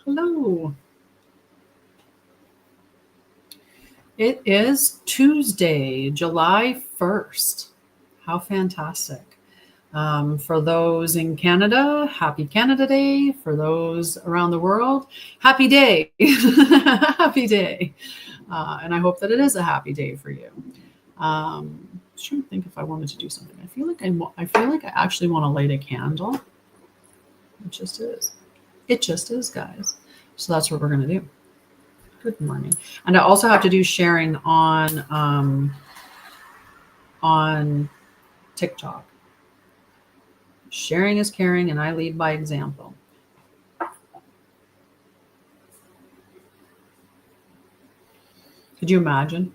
Hello. It is Tuesday, July 1st. How fantastic. For those in Canada, happy Canada Day. For those around the world, happy day. Happy day. And I hope that it is a happy day for you. I'm trying to think if I wanted to do something. I feel like I actually want to light a candle. It just is. It just is, guys. So that's what we're going to do. Good morning. And I also have to do sharing on TikTok. Sharing is caring, and I lead by example. Could you imagine?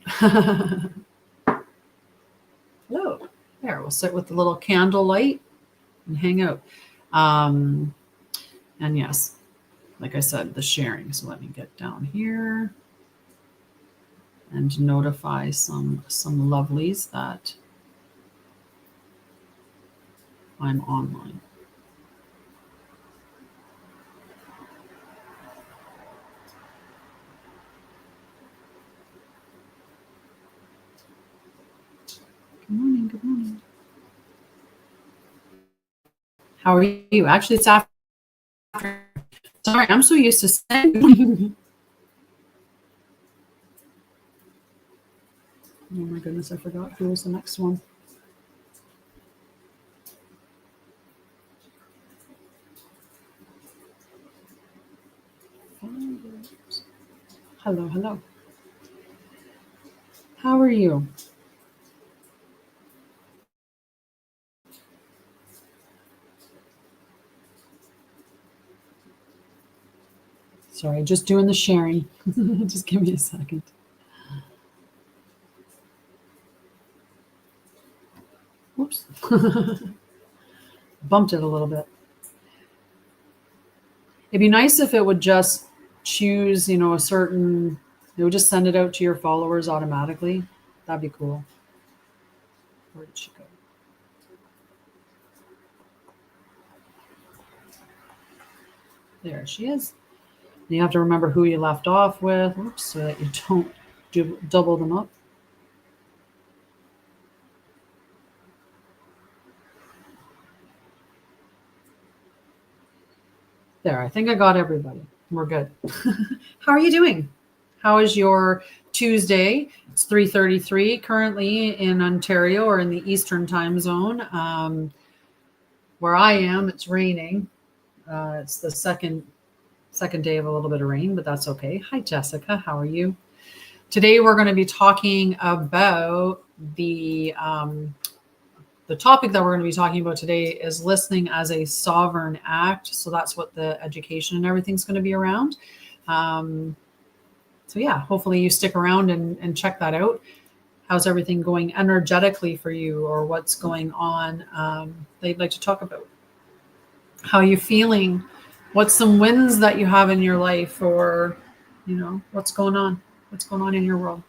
Hello. There, we'll sit with the little candle light and hang out. And yes, like I said, the sharing. So let me get down here and notify some lovelies that I'm online. Good morning. Good morning. How are you? Actually, it's after. Sorry, I'm so used to saying. Oh my goodness, I forgot who was the next one. Hello, hello. How are you? Sorry, just doing the sharing. Just give me a second. Whoops. Bumped it a little bit. It'd be nice if it would just choose, a certain, it would just send it out to your followers automatically. That'd be cool. Where did she go? There she is. And you have to remember who you left off with, oops, so that you don't double them up. There, I think I got everybody. We're good. How are you doing? How is your Tuesday? It's 3:33 currently in Ontario or in the Eastern time zone. Where I am, it's raining. It's the second day of a little bit of rain, but that's okay. Hi, Jessica. How are you? Today, we're going to be talking about the topic that we're going to be talking about today is listening as a sovereign act. So that's what the education and everything's going to be around. So yeah, hopefully you stick around and check that out. How's everything going energetically for you, or what's going on that you'd like to talk about? How are you feeling? What's some wins that you have in your life, or, what's going on? What's going on in your world?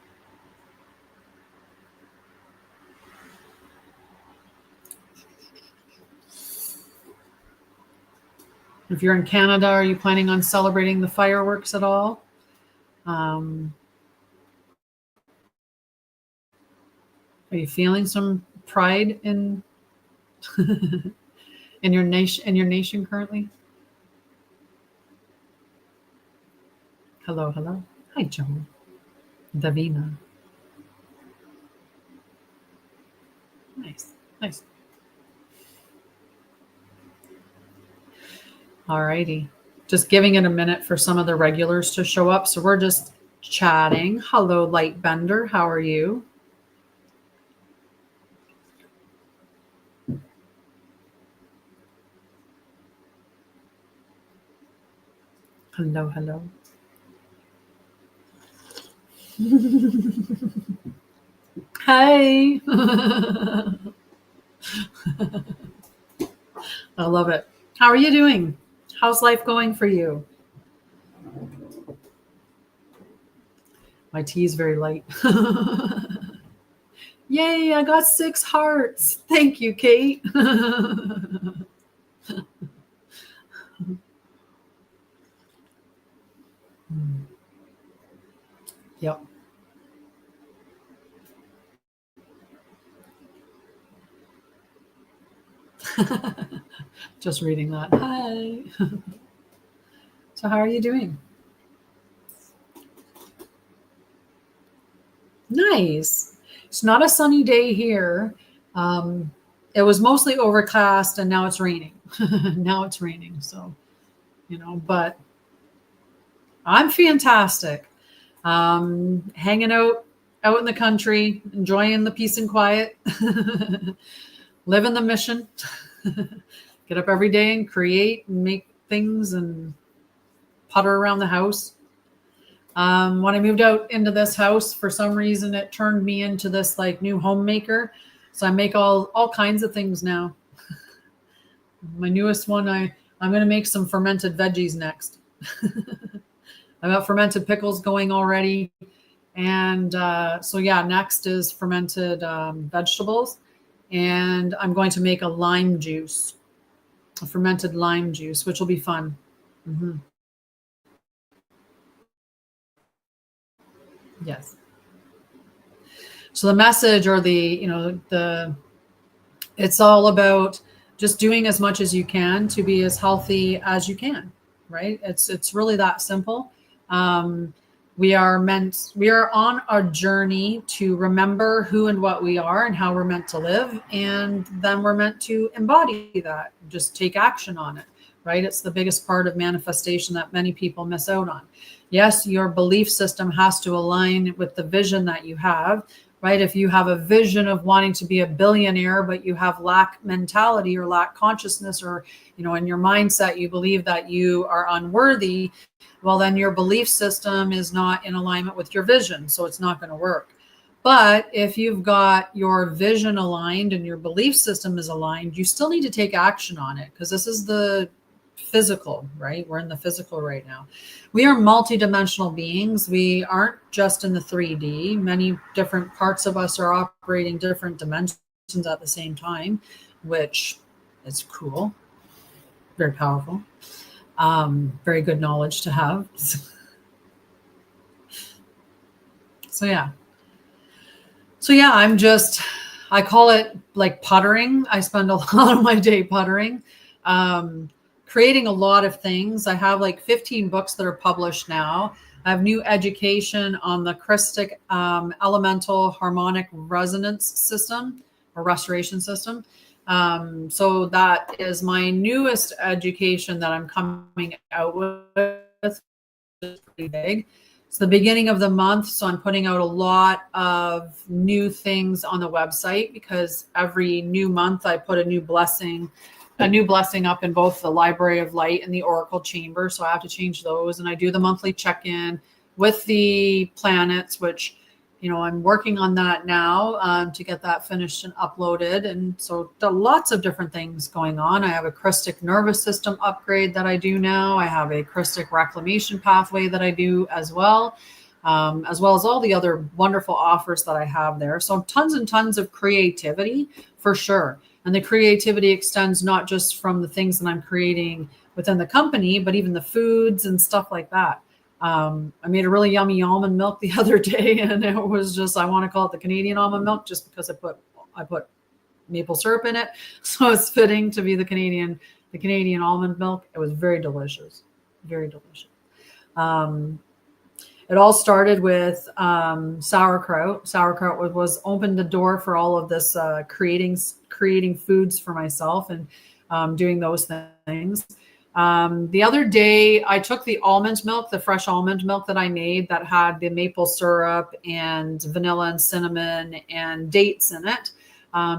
If you're in Canada, are you planning on celebrating the fireworks at all? Are you feeling some pride in in your nation currently? Hello, hello. Hi, Joan. Davina. Nice. All righty. Just giving it a minute for some of the regulars to show up. So we're just chatting. Hello, Lightbender. How are you? Hello, hello. Hey. I love it. How are you doing? How's life going for you? My tea is very light. Yay, I got 6 hearts. Thank you, Kate. Yep. Just reading that. Hi. So how are you doing? Nice. It's not a sunny day here. Um, it was mostly overcast and now it's raining. Now it's raining. So, but I'm fantastic. Hanging out in the country, enjoying the peace and quiet, living the mission. Get up every day and create and make things and putter around the house. When I moved out into this house, for some reason, it turned me into this like new homemaker. So I make all kinds of things now. My newest one, I'm going to make some fermented veggies next. I've got fermented pickles going already. And so, yeah, next is fermented vegetables. And I'm going to make a lime juice, a fermented lime juice, which will be fun. Mm-hmm. Yes. So the message or it's all about just doing as much as you can to be as healthy as you can, right? It's really that simple. We are on a journey to remember who and what we are and how we're meant to live. And then we're meant to embody that, just take action on it, right? It's the biggest part of manifestation that many people miss out on. Yes, your belief system has to align with the vision that you have, right? If you have a vision of wanting to be a billionaire, but you have lack mentality or lack consciousness, or, in your mindset, you believe that you are unworthy, well, then your belief system is not in alignment with your vision. So it's not going to work. But if you've got your vision aligned and your belief system is aligned, you still need to take action on it, because this is the physical, right? We're in the physical right now. We are multidimensional beings. We aren't just in the 3D. Many different parts of us are operating different dimensions at the same time, which is cool, very powerful, very good knowledge to have. So yeah, I call it like puttering. I spend a lot of my day puttering. Creating a lot of things. I have like 15 books that are published now. I have new education on the Christic elemental harmonic resonance system or restoration system. So that is my newest education that I'm coming out with. It's pretty big. It's the beginning of the month, so I'm putting out a lot of new things on the website, because every new month I put a new blessing up in both the Library of Light and the Oracle Chamber. So I have to change those. And I do the monthly check-in with the planets, which, I'm working on that now to get that finished and uploaded. And so lots of different things going on. I have a Christic nervous system upgrade that I do now. I have a Christic reclamation pathway that I do as well as all the other wonderful offers that I have there. So tons and tons of creativity for sure. And the creativity extends not just from the things that I'm creating within the company, but even the foods and stuff like that. I made a really yummy almond milk the other day, and it was just, I want to call it the Canadian almond milk just because I put maple syrup in it. So it's fitting to be the Canadian almond milk. It was very delicious, very delicious. It all started with sauerkraut. Sauerkraut was opened the door for all of this creating foods for myself and doing those things. The other day, I took the almond milk, the fresh almond milk that I made that had the maple syrup and vanilla and cinnamon and dates in it.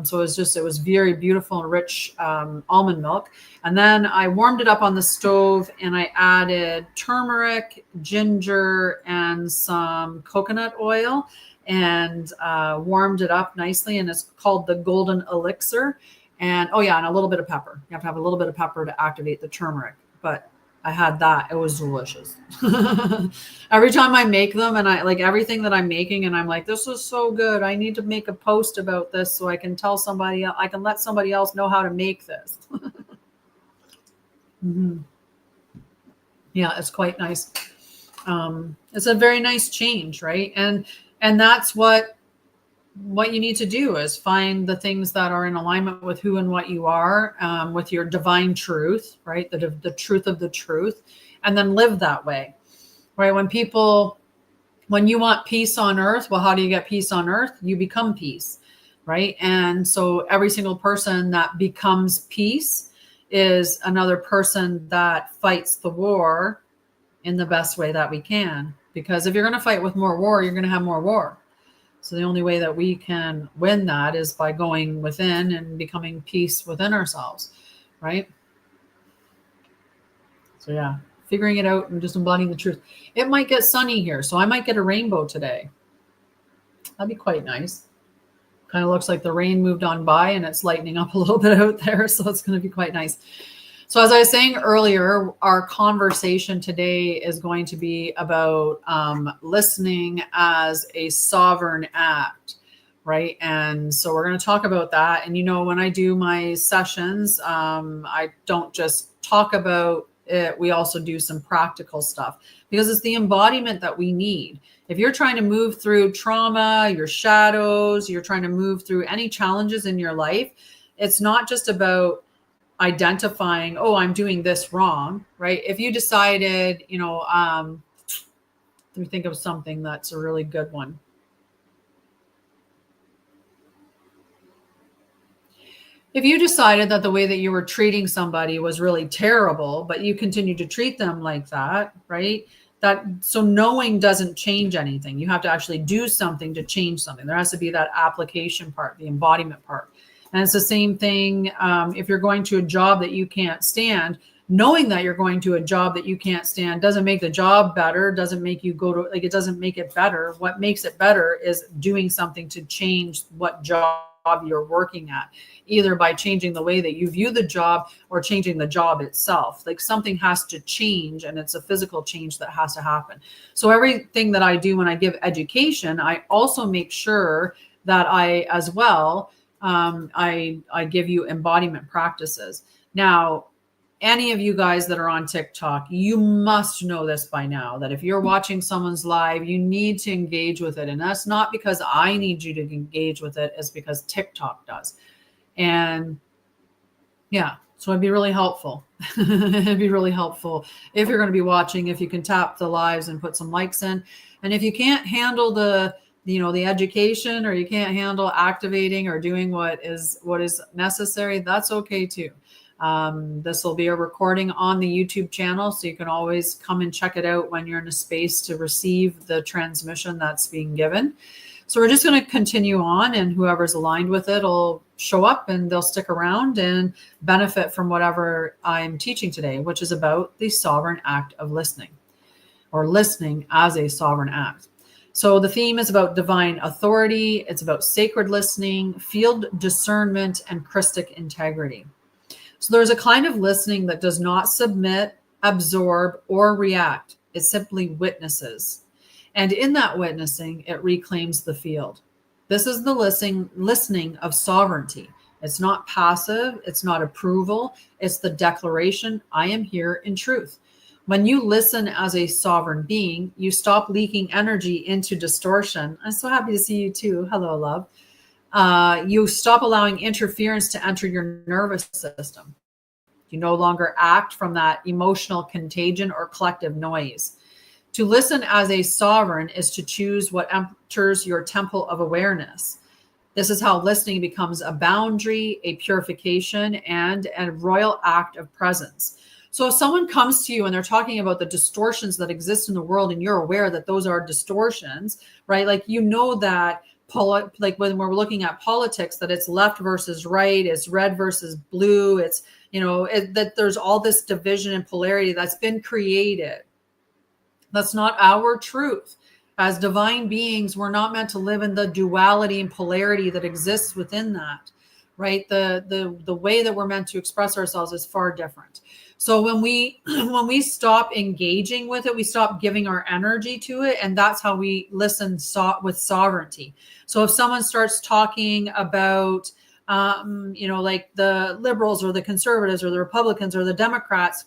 So it was very beautiful and rich almond milk. And then I warmed it up on the stove and I added turmeric, ginger, and some coconut oil and warmed it up nicely. And it's called the golden elixir. And and a little bit of pepper. You have to have a little bit of pepper to activate the turmeric. But I had that. It was delicious. Every time I make them, and I like everything that I'm making, and I'm like, this is so good. I need to make a post about this so I can tell somebody, I can let somebody else know how to make this. Mm-hmm. Yeah, it's quite nice. It's a very nice change, right? And that's what you need to do, is find the things that are in alignment with who and what you are, with your divine truth, right? The truth of the truth, and then live that way, right? When you want peace on earth, well, how do you get peace on earth? You become peace, right? And so every single person that becomes peace is another person that fights the war in the best way that we can. Because if you're going to fight with more war, you're going to have more war. So the only way that we can win that is by going within and becoming peace within ourselves, right? So yeah, figuring it out and just embodying the truth. It might get sunny here, so I might get a rainbow today. That'd be quite nice. Kind of looks like the rain moved on by and it's lightening up a little bit out there, so it's going to be quite nice. So as I was saying earlier, our conversation today is going to be about listening as a sovereign act, right? And so we're going to talk about that. And, you know, when I do my sessions, I don't just talk about it. We also do some practical stuff, because it's the embodiment that we need. If you're trying to move through trauma, your shadows, you're trying to move through any challenges in your life, it's not just about identifying, oh, I'm doing this wrong, right? If you decided, you know, let me think of something that's a really good one. If you decided that the way that you were treating somebody was really terrible, but you continue to treat them like that, right? So knowing doesn't change anything. You have to actually do something to change something. There has to be that application part, the embodiment part. And it's the same thing if you're going to a job that you can't stand. Knowing that you're going to a job that you can't stand doesn't make the job better, doesn't make you go to, like, it doesn't make it better. What makes it better is doing something to change what job you're working at, either by changing the way that you view the job or changing the job itself. Like, something has to change, and it's a physical change that has to happen. So everything that I do when I give education, I also make sure that I, as well, I give you embodiment practices. Now, any of you guys that are on TikTok, you must know this by now, that if you're watching someone's live, you need to engage with it. And that's not because I need you to engage with it, it's because TikTok does. And yeah, so it'd be really helpful. It'd be really helpful if you're going to be watching, if you can tap the lives and put some likes in. And if you can't handle the education, or you can't handle activating or doing what is necessary, that's okay too. This will be a recording on the YouTube channel, so you can always come and check it out when you're in a space to receive the transmission that's being given. So we're just going to continue on, and whoever's aligned with it will show up and they'll stick around and benefit from whatever I'm teaching today, which is about the sovereign act of listening, or listening as a sovereign act. So the theme is about divine authority. It's about sacred listening, field discernment, and Christic integrity. So there's a kind of listening that does not submit, absorb, or react. It simply witnesses. And in that witnessing, it reclaims the field. This is the listening of sovereignty. It's not passive. It's not approval. It's the declaration, I am here in truth. When you listen as a sovereign being, you stop leaking energy into distortion. I'm so happy to see you too. Hello, love. You stop allowing interference to enter your nervous system. You no longer act from that emotional contagion or collective noise. To listen as a sovereign is to choose what enters your temple of awareness. This is how listening becomes a boundary, a purification, and a royal act of presence. So if someone comes to you and they're talking about the distortions that exist in the world, and you're aware that those are distortions, right? Like, you know that, like when we're looking at politics, that it's left versus right, it's red versus blue, it's, you know, that there's all this division and polarity that's been created. That's not our truth. As divine beings, we're not meant to live in the duality and polarity that exists within that, right? The way that we're meant to express ourselves is far different. So when we stop engaging with it, we stop giving our energy to it, and that's how we listen with sovereignty. So if someone starts talking about, like the liberals or the conservatives or the Republicans or the Democrats,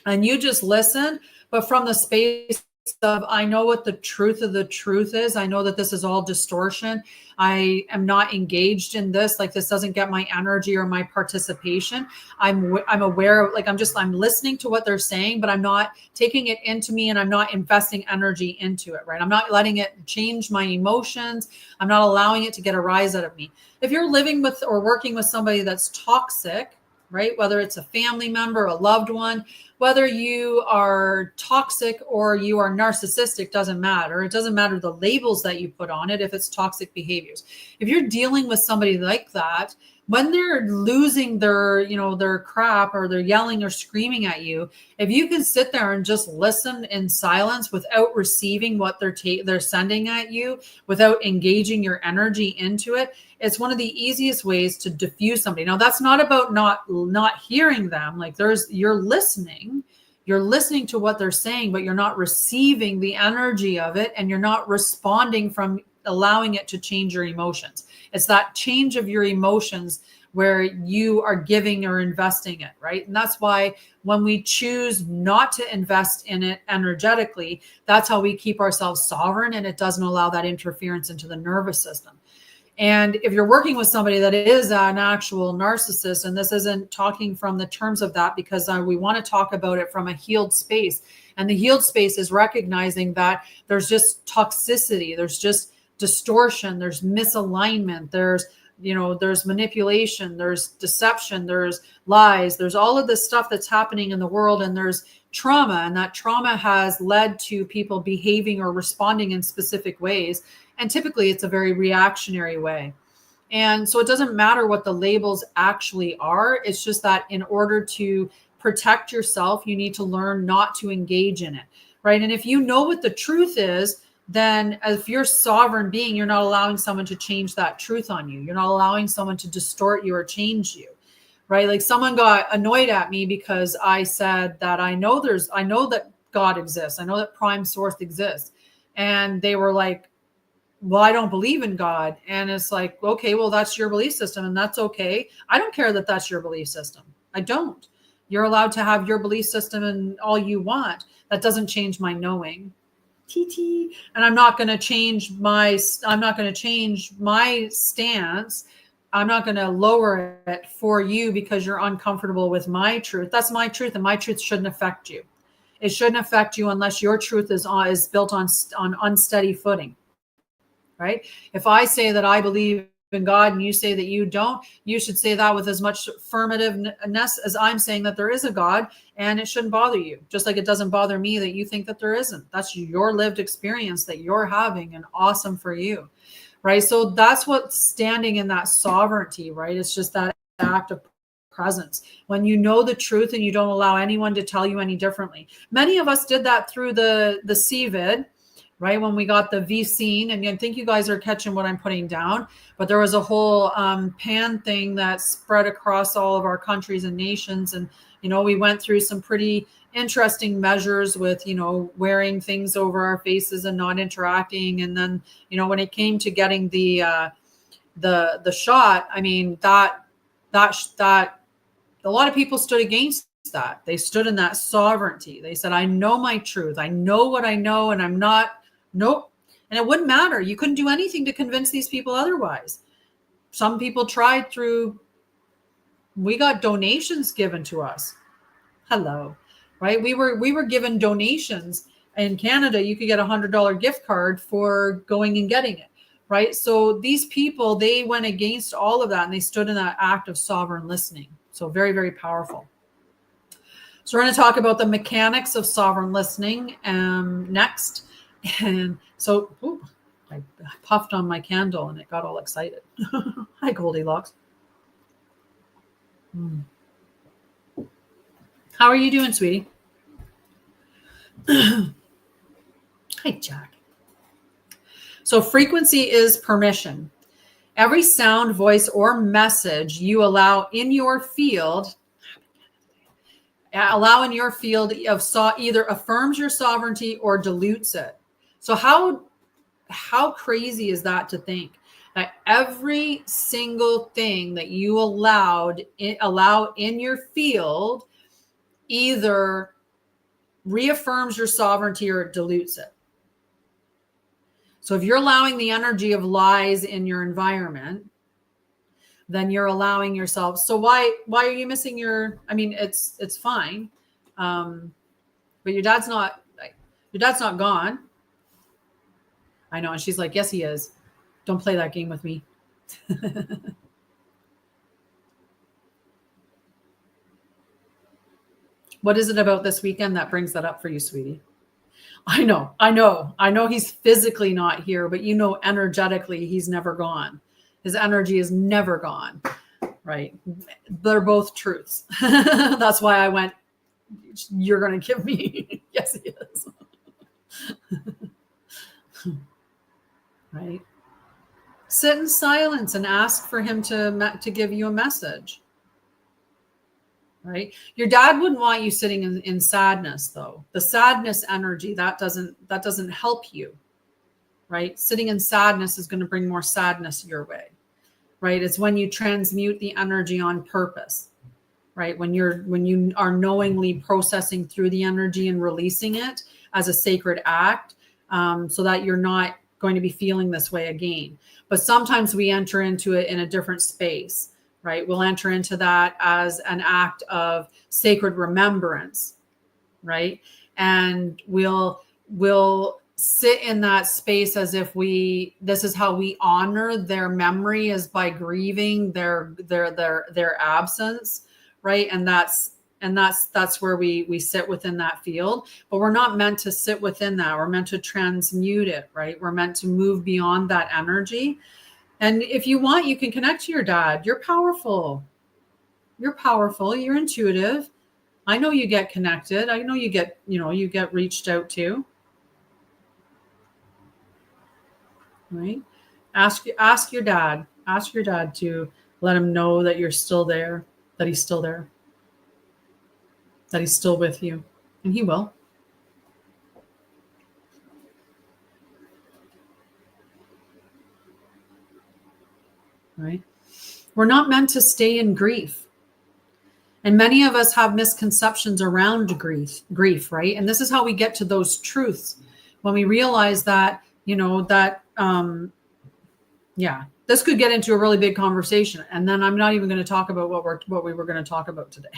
and you just listen, but from the space of, I know what the truth of the truth is. I know that this is all distortion. I am not engaged in this. Like, this doesn't get my energy or my participation. I'm aware of, like, I'm listening to what they're saying, but I'm not taking it into me, and I'm not investing energy into it, right? I'm not letting it change my emotions. I'm not allowing it to get a rise out of me. If you're living with or working with somebody that's toxic, right? Whether it's a family member, a loved one, whether you are toxic or you are narcissistic, doesn't matter. It doesn't matter the labels that you put on it if it's toxic behaviors. If you're dealing with somebody like that, when they're losing their, their crap, or they're yelling or screaming at you, if you can sit there and just listen in silence without receiving what they're sending at you, without engaging your energy into it, it's one of the easiest ways to diffuse somebody. Now, that's not about not hearing them. Like, you're listening to what they're saying, but you're not receiving the energy of it, and you're not responding from allowing it to change your emotions. It's that change of your emotions where you are giving or investing it, right? And that's why when we choose not to invest in it energetically, that's how we keep ourselves sovereign, and it doesn't allow that interference into the nervous system. And if you're working with somebody that is an actual narcissist, and this isn't talking from the terms of that, because we want to talk about it from a healed space. And the healed space is recognizing that there's just toxicity, there's just distortion, there's misalignment, there's manipulation, there's deception, there's lies, there's all of this stuff that's happening in the world, and there's trauma, and that trauma has led to people behaving or responding in specific ways. And typically it's a very reactionary way. And so it doesn't matter what the labels actually are. It's just that in order to protect yourself, you need to learn not to engage in it, right? And if you know what the truth is, then if you're a sovereign being, you're not allowing someone to change that truth on you. You're not allowing someone to distort you or change you, right? Like, someone got annoyed at me because I said that I know that God exists. I know that prime source exists. And they were like, well, I don't believe in God. And it's like, okay, well, that's your belief system, and that's okay. I don't care that that's your belief system. I don't. You're allowed to have your belief system and all you want. That doesn't change my knowing. TT. And I'm not going to change my stance. I'm not going to lower it for you because you're uncomfortable with my truth. That's my truth, and my truth shouldn't affect you. It shouldn't affect you unless your truth is built on unsteady footing. Right? If I say that I believe in God and you say that you don't, you should say that with as much affirmativeness as I'm saying that there is a God, and it shouldn't bother you. Just like it doesn't bother me that you think that there isn't. That's your lived experience that you're having, and awesome for you. Right? So that's what's standing in that sovereignty, right? It's just that act of presence. When you know the truth and you don't allow anyone to tell you any differently. Many of us did that through the CVID, right? When we got the V scene, and I think you guys are catching what I'm putting down, but there was a whole pan thing that spread across all of our countries and nations. And, we went through some pretty interesting measures with, wearing things over our faces and not interacting. And then, when it came to getting the shot, I mean, that a lot of people stood against that. They stood in that sovereignty. They said, I know my truth. I know what I know, and I'm not. Nope. And it wouldn't matter. You couldn't do anything to convince these people otherwise. Some people tried we got donations given to us. Hello, right? We were given donations. In Canada, you could get $100 gift card for going and getting it, right? So these people, they went against all of that, and they stood in that act of sovereign listening. So very, very powerful. So we're going to talk about the mechanics of sovereign listening next. And so I puffed on my candle and it got all excited. Hi, Goldilocks. How are you doing, sweetie? Hi, Jack. So frequency is permission. Every sound, voice, or message you allow in your field either affirms your sovereignty or dilutes it. So how crazy is that to think that every single thing that you allow in your field either reaffirms your sovereignty or it dilutes it. So if you're allowing the energy of lies in your environment, then you're allowing yourself. So why are you missing your, I mean, it's fine. But your dad's not gone. I know. And she's like, yes, he is. Don't play that game with me. What is it about this weekend that brings that up for you, sweetie? I know he's physically not here, but energetically he's never gone. His energy is never gone, right? They're both truths. That's why I went, you're going to give me. Yes, he is. Right? Sit in silence and ask for him to give you a message. Right? Your dad wouldn't want you sitting in sadness, though. The sadness energy, that doesn't help you. Right? Sitting in sadness is going to bring more sadness your way. Right? It's when you transmute the energy on purpose. Right? When you are knowingly processing through the energy and releasing it as a sacred act, so that you're not going to be feeling this way again. But sometimes we enter into it in a different space. Right? We'll enter into that as an act of sacred remembrance, right? And we'll sit in that space as if this is how we honor their memory, is by grieving their absence, right? And that's where we sit within that field. But we're not meant to sit within that. We're meant to transmute it, right? We're meant to move beyond that energy. And if you want, you can connect to your dad. You're powerful. You're powerful. You're intuitive. I know you get connected. I know you get reached out to. Right? Ask your dad. Ask your dad to let him know that you're still there, that he's still there, that he's still with you. And he will. Right? We're not meant to stay in grief. And many of us have misconceptions around grief, right? And this is how we get to those truths. When we realize that, this could get into a really big conversation. And then I'm not even going to talk about what we were going to talk about today.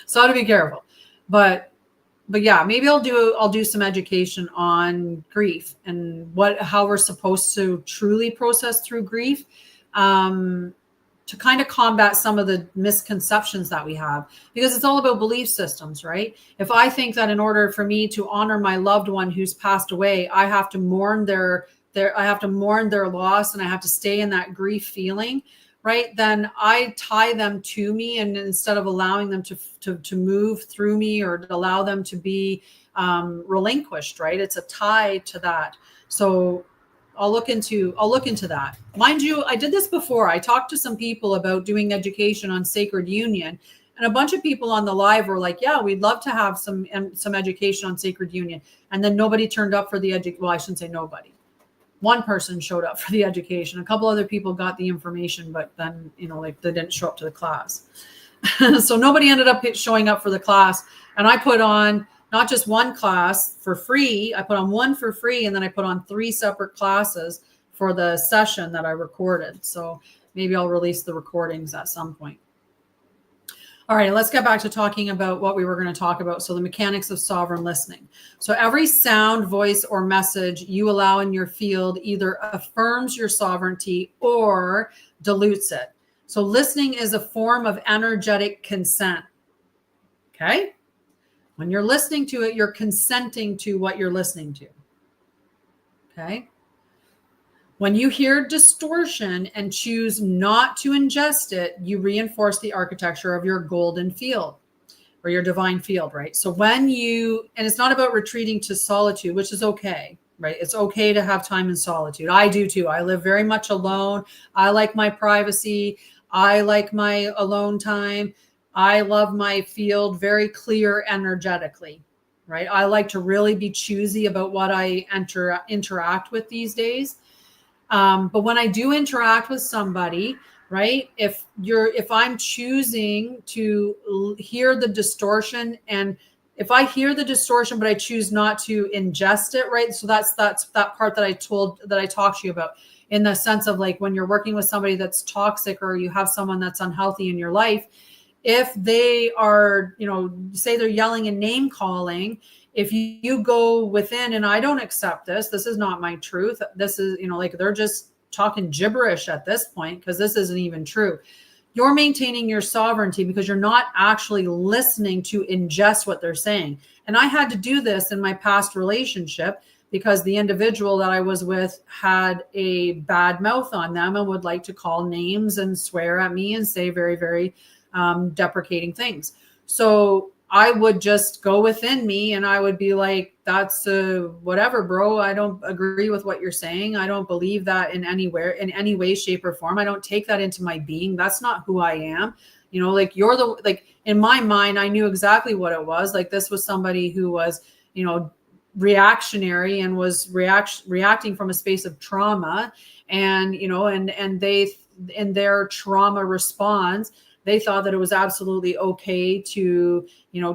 So I have to be careful. But yeah, maybe I'll do some education on grief and how we're supposed to truly process through grief. To kind of combat some of the misconceptions that we have, because it's all about belief systems, right? If I think that in order for me to honor my loved one who's passed away, I have to mourn their loss, and I have to stay in that grief feeling, right? Then I tie them to me, and instead of allowing them to move through me or allow them to be relinquished, right? It's a tie to that. So I'll look into that. Mind you, I did this before. I talked to some people about doing education on sacred union, and a bunch of people on the live were like, yeah, we'd love to have some education on sacred union. And then nobody turned up for the well, I shouldn't say nobody. One person showed up for the education. A couple other people got the information, but then, they didn't show up to the class. So nobody ended up showing up for the class. And I put on not just one class for free. I put on one for free, and then I put on 3 separate classes for the session that I recorded. So maybe I'll release the recordings at some point. All right, let's get back to talking about what we were going to talk about. So the mechanics of sovereign listening. So every sound, voice, or message you allow in your field either affirms your sovereignty or dilutes it. So listening is a form of energetic consent. Okay? When you're listening to it, you're consenting to what you're listening to. Okay? When you hear distortion and choose not to ingest it, you reinforce the architecture of your golden field or your divine field, right? So and it's not about retreating to solitude, which is okay, right? It's okay to have time in solitude. I do too. I live very much alone. I like my privacy. I like my alone time. I love my field very clear energetically, right? I like to really be choosy about what I interact with these days. But when I do interact with somebody, right? If I'm choosing to hear the distortion and if I hear the distortion, but I choose not to ingest it, right? So that's that part that I talked to you about, in the sense of like when you're working with somebody that's toxic, or you have someone that's unhealthy in your life, if they are, say they're yelling and name calling, if you go within and I don't accept this is not my truth. This is, like they're just talking gibberish at this point, because this isn't even true. You're maintaining your sovereignty because you're not actually listening to ingest what they're saying. And I had to do this in my past relationship because the individual that I was with had a bad mouth on them and would like to call names and swear at me and say very, very deprecating things. So I would just go within me and I would be like, that's whatever, bro. I don't agree with what you're saying. I don't believe that in any way, shape, or form. I don't take that into my being. That's not who I am. Like in my mind, I knew exactly what it was. Like this was somebody who was, reactionary and was reacting from a space of trauma. And, and they, in their trauma response, they thought that it was absolutely okay to,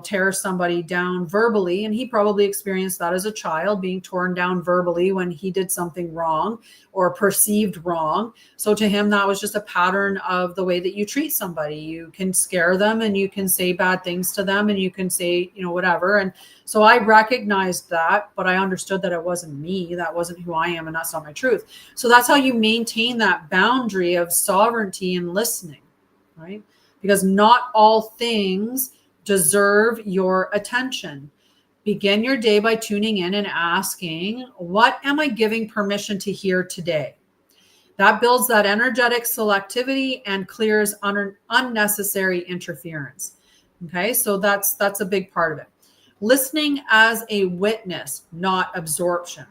tear somebody down verbally. And he probably experienced that as a child, being torn down verbally when he did something wrong or perceived wrong. So to him, that was just a pattern of the way that you treat somebody. You can scare them and you can say bad things to them and you can say, whatever. And so I recognized that, but I understood that it wasn't me. That wasn't who I am. And that's not my truth. So that's how you maintain that boundary of sovereignty and listening, right? Because not all things deserve your attention. Begin your day by tuning in and asking, what am I giving permission to hear today? That builds that energetic selectivity and clears unnecessary interference. Okay, so that's a big part of it. Listening as a witness, not absorption.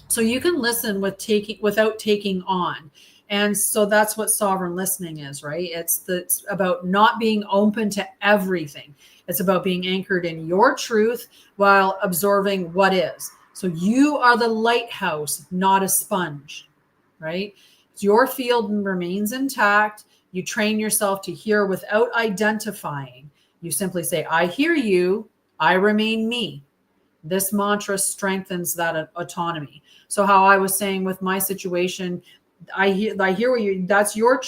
So you can listen without taking on. And so that's what sovereign listening is, right? It's about not being open to everything. It's about being anchored in your truth while absorbing what is. So you are the lighthouse, not a sponge, right? Your field remains intact. You train yourself to hear without identifying. You simply say, I hear you, I remain me. This mantra strengthens that autonomy. So how I was saying with my situation, I hear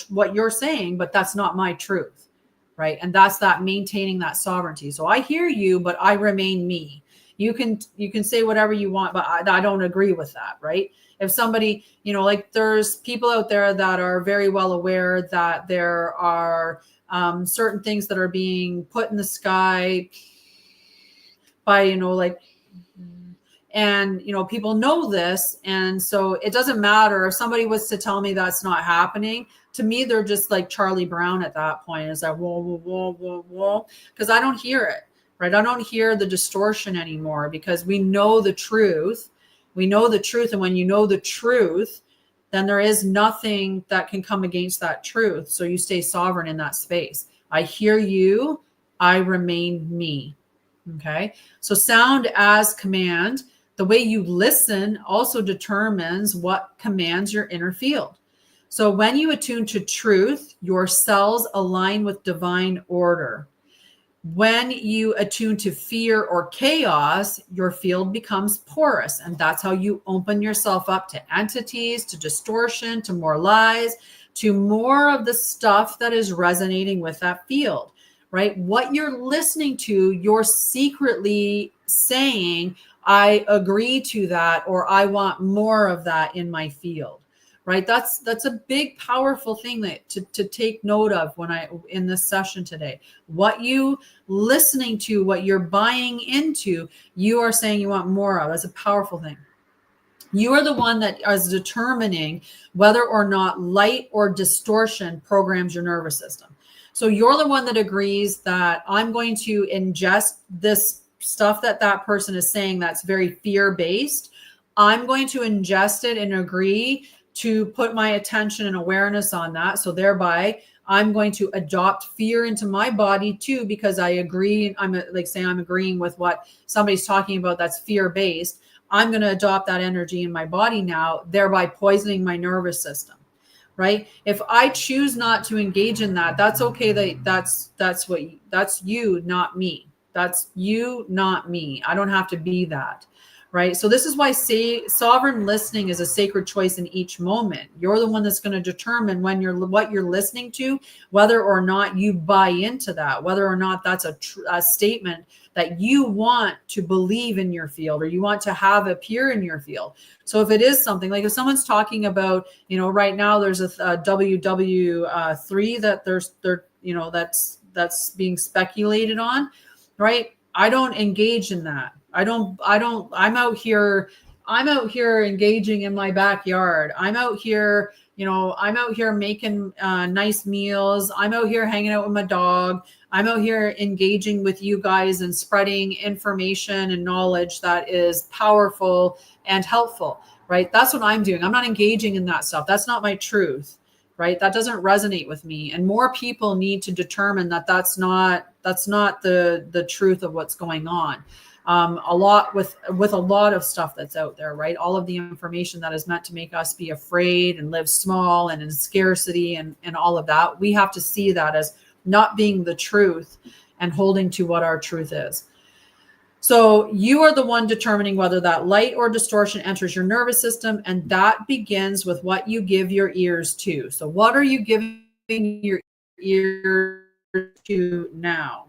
what you're saying, but that's not my truth, right? And that's that maintaining that sovereignty. So I hear you, but I remain me. You can say whatever you want, but I don't agree with that, right? If somebody, like there's people out there that are very well aware that there are certain things that are being put in the sky by, and, people know this. And so it doesn't matter if somebody was to tell me that's not happening. To me, they're just like Charlie Brown at that point. It's like, whoa, whoa, whoa, whoa, whoa. Because I don't hear it, right? I don't hear the distortion anymore because we know the truth. We know the truth. And when you know the truth, then there is nothing that can come against that truth. So you stay sovereign in that space. I hear you. I remain me. Okay. So sound as command. The way you listen also determines what commands your inner field. So when you attune to truth, your cells align with divine order. When you attune to fear or chaos, your field becomes porous. And that's how you open yourself up to entities, to distortion, to more lies, to more of the stuff that is resonating with that field, right? What you're listening to, you're secretly saying, I agree to that, or I want more of that in my field, right? That's a big, powerful thing that to take note of in this session today. What you listening to, what you're buying into, you are saying you want more of. That's a powerful thing. You are the one that is determining whether or not light or distortion programs your nervous system. So you're the one that agrees that I'm going to ingest this stuff that person is saying that's very fear-based. I'm going to ingest it and agree to put my attention and awareness on that. So thereby, I'm going to adopt fear into my body too, because I agree. I'm agreeing with what somebody's talking about that's fear-based. I'm going to adopt that energy in my body now, thereby poisoning my nervous system. Right? If I choose not to engage in that, that's okay. That's you, not me. That's you, not me. I don't have to be that. Right. So this is why sovereign listening is a sacred choice in each moment. You're the one that's going to determine what you're listening to, whether or not you buy into that, whether or not that's a statement that you want to believe in your field or you want to have appear in your field. So if it is something like if someone's talking about, right now there's a WW3 that that's being speculated on, right? I don't engage in that. I'm out here engaging in my backyard. I'm out here making nice meals. I'm out here hanging out with my dog. I'm out here engaging with you guys and spreading information and knowledge that is powerful and helpful, right? That's what I'm doing. I'm not engaging in that stuff. That's not my truth, right? That doesn't resonate with me. And more people need to determine that that's not the truth of what's going on. A lot with a lot of stuff that's out there, right? All of the information that is meant to make us be afraid and live small and in scarcity and all of that. We have to see that as not being the truth and holding to what our truth is. So you are the one determining whether that light or distortion enters your nervous system, and that begins with what you give your ears to. So what are you giving your ears to now?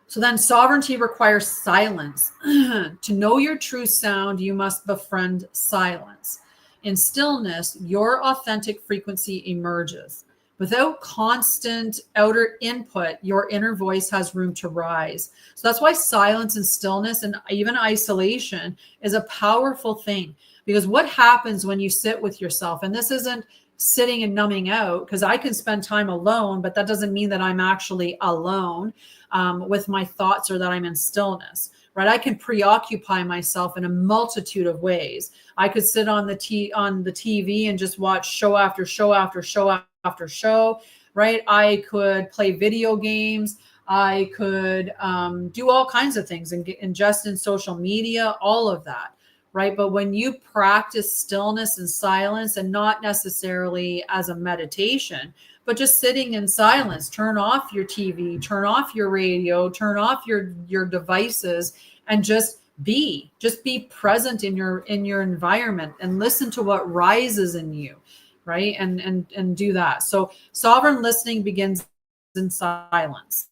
So then sovereignty requires silence. To know your true sound, you must befriend silence. In stillness, your authentic frequency emerges. Without constant outer input, your inner voice has room to rise. So that's why silence and stillness and even isolation is a powerful thing. Because what happens when you sit with yourself, and this isn't sitting and numbing out, because I can spend time alone, but that doesn't mean that I'm actually alone with my thoughts or that I'm in stillness, right? I can preoccupy myself in a multitude of ways. I could sit on the TV and just watch show after show after show after show, right? I could play video games. I could do all kinds of things and ingest in social media, all of that, right? But when you practice stillness and silence, and not necessarily as a meditation, but just sitting in silence, turn off your TV, turn off your radio, turn off your devices, and just be present in your environment and listen to what rises in you, right? And do that. So sovereign listening begins in silence.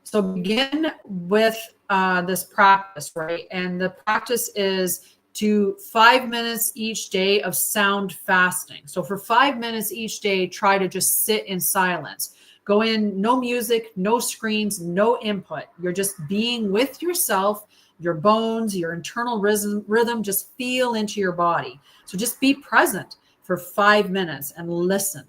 So begin with this practice, right? And the practice is to 5 minutes each day of sound fasting. So for 5 minutes each day, try to just sit in silence. Go in, no music, no screens, no input. You're just being with yourself, your bones, your internal rhythm, just feel into your body. So just be present for 5 minutes and listen.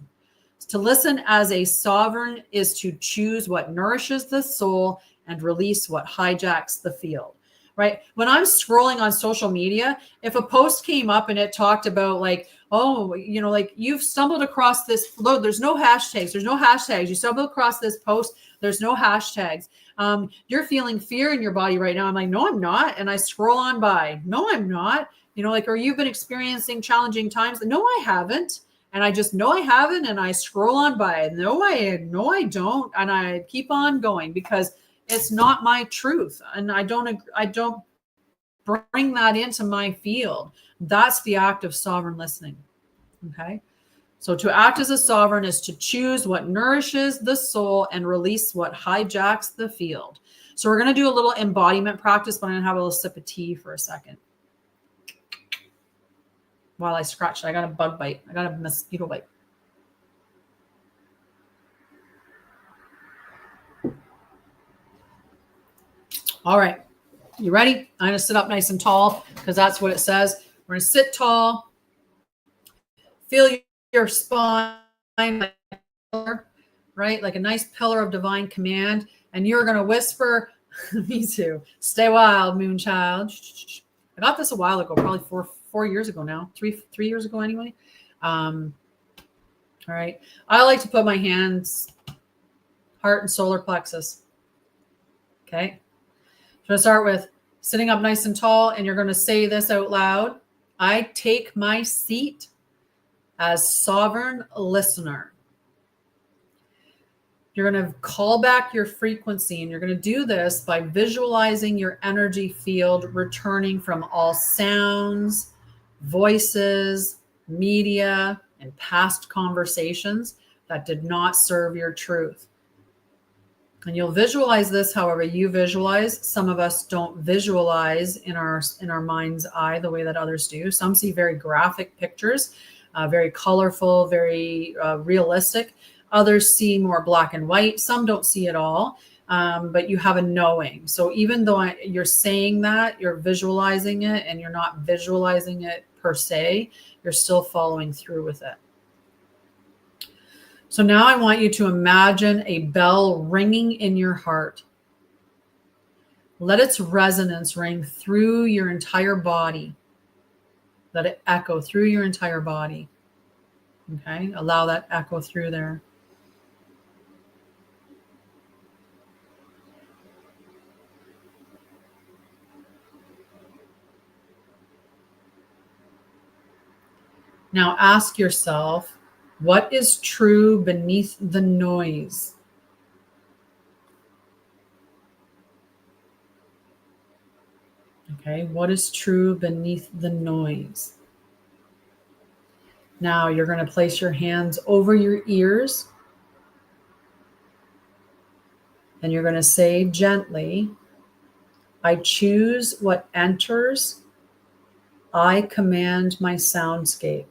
To listen as a sovereign is to choose what nourishes the soul and release what hijacks the field, right? When I'm scrolling on social media, if a post came up and it talked about like, oh, like you've stumbled across this, there's no hashtags. You stumbled across this post, there's no hashtags. You're feeling fear in your body right now. I'm like, no, I'm not. And I scroll on by. No, I'm not. Or you've been experiencing challenging times. No, I haven't. And I just know I haven't, and I scroll on by. No, I don't, and I keep on going because it's not my truth, and I don't bring that into my field. That's the act of sovereign listening. Okay, so to act as a sovereign is to choose what nourishes the soul and release what hijacks the field. So we're going to do a little embodiment practice, but I'm going to have a little sip of tea for a second. While I scratch, I got a bug bite. I got a mosquito bite. All right. You ready? I'm going to sit up nice and tall because that's what it says. We're going to sit tall. Feel your spine, right? Like a nice pillar of divine command. And you're going to whisper, me too, stay wild, moonchild. I got this a while ago, probably four years ago now, three years ago anyway. All right. I like to put my hands, heart and solar plexus. Okay. So I'm going to start with sitting up nice and tall, and you're going to say this out loud. I take my seat as sovereign listener. You're going to call back your frequency, and you're going to do this by visualizing your energy field returning from all sounds, voices, media, and past conversations that did not serve your truth. And you'll visualize this however you visualize. Some of us don't visualize in our mind's eye the way that others do. Some see very graphic pictures, very colorful, very realistic. Others see more black and white. Some don't see it all, but you have a knowing. So even though you're saying that, you're visualizing it, and you're not visualizing it per se, you're still following through with it. So now I want you to imagine a bell ringing in your heart. Let its resonance ring through your entire body. Let it echo through your entire body. Okay, allow that echo through there. Now ask yourself, what is true beneath the noise? Okay, what is true beneath the noise? Now you're going to place your hands over your ears, and you're going to say gently, I choose what enters. I command my soundscape.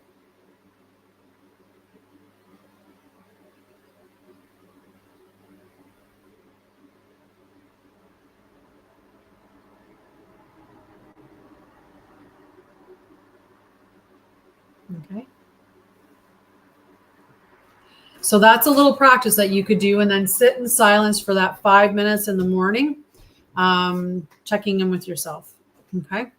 Okay. So that's a little practice that you could do, and then sit in silence for that 5 minutes in the morning, checking in with yourself. Okay.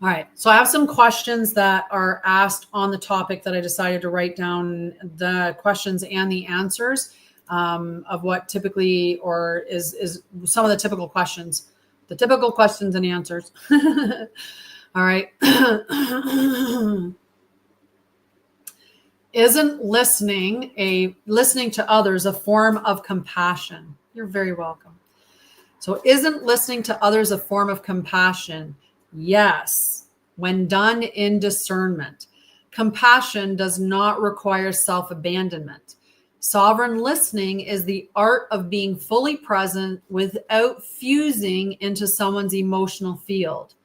All right. So I have some questions that are asked on the topic that I decided to write down the questions and the answers of what typically, or is some of the typical questions and answers. All right. Isn't listening to others a form of compassion? You're very welcome. So isn't listening to others a form of compassion? Yes, when done in discernment. Compassion does not require self-abandonment. Sovereign listening is the art of being fully present without fusing into someone's emotional field.